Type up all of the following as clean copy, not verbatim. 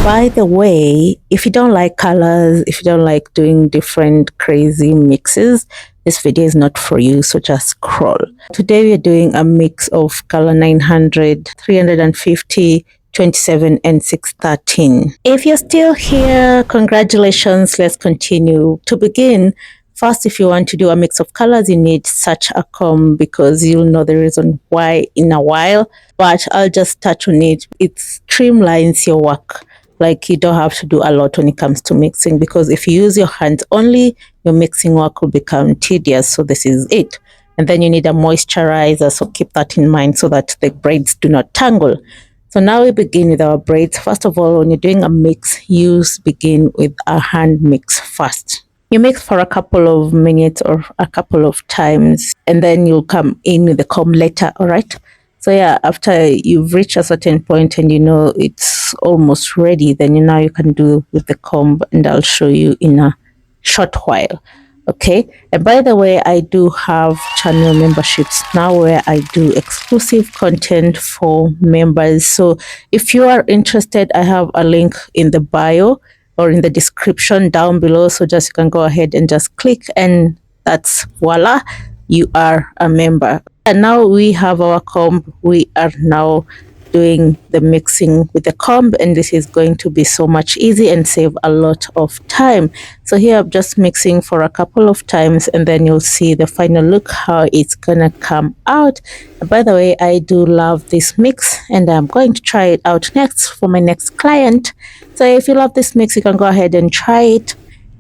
By the way, if you don't like colors, if you don't like doing different crazy mixes, this video is not for you, so just scroll. Today we are doing a mix of color 900, 350, 27 and 613. If you're still here, congratulations. Let's continue. To begin, first, if you want to do a mix of colors, you need such a comb because you'll know the reason why in a while, but I'll just touch on it. It streamlines your work. Like, you don't have to do a lot when it comes to mixing, because if you use your hands only, your mixing work will become tedious. So this is it. And then you need a moisturizer, so keep that in mind so that the braids do not tangle. So now we begin with our braids. First of all, when you're doing a mix, you begin with a hand mix first. You mix for a couple of minutes or a couple of times, and then you'll come in with the comb later, all right? So yeah, after you've reached a certain point and you know it's almost ready, then now you can do with the comb, and I'll show you in a short while. Okay, and by the way, I do have channel memberships now where I do exclusive content for members. So if you are interested, I have a link in the bio or in the description down below. So just you can go ahead and just click, and that's voila, you are a member. And now we have our comb. We are now doing the mixing with the comb, and this is going to be so much easy and save a lot of time. So here I'm just mixing for a couple of times, and then you'll see the final look, how it's gonna come out. And by the way, I do love this mix, and I'm going to try it out next for my next client. So if you love this mix, you can go ahead and try it.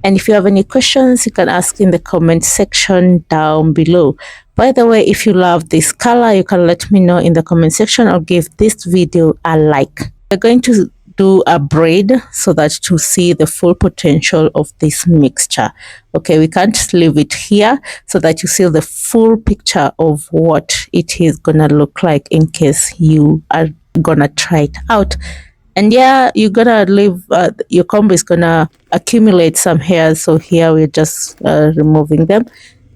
And if you have any questions, you can ask in the comment section down below. By the way, if you love this color, you can let me know in the comment section or give this video a like. We're going to do a braid so that to see the full potential of this mixture. Okay, we can't leave it here, so that you see the full picture of what it is gonna look like in case you are gonna try it out. And yeah, you're gonna leave your comb is gonna accumulate some hairs, so here we're just removing them.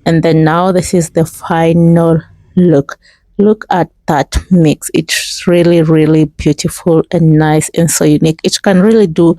And then now this is the final look. Look at that mix. It's really, really beautiful and nice and so unique. It can really do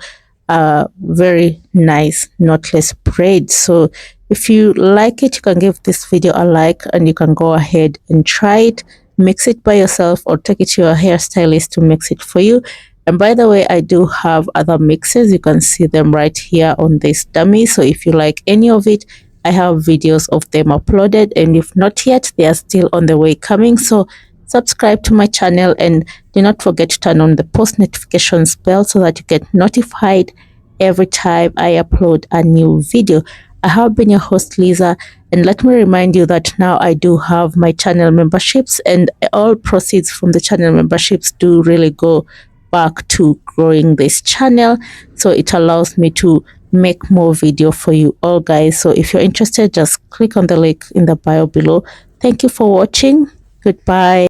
a very nice knotless braid. So if you like it, you can give this video a like, and you can go ahead and try it. Mix it by yourself or take it to your hairstylist to mix it for you. And by the way, I do have other mixes. You can see them right here on this dummy. So if you like any of it, I have videos of them uploaded, and if not yet, they are still on the way coming. So subscribe to my channel, and do not forget to turn on the post notifications bell so that you get notified every time I upload a new video. I have been your host, Lisa, and let me remind you that now I do have my channel memberships, and all proceeds from the channel memberships do really go back to growing this channel. So it allows me to make more video for you all, guys. So if you're interested, just click on the link in the bio below. Thank you for watching. Goodbye.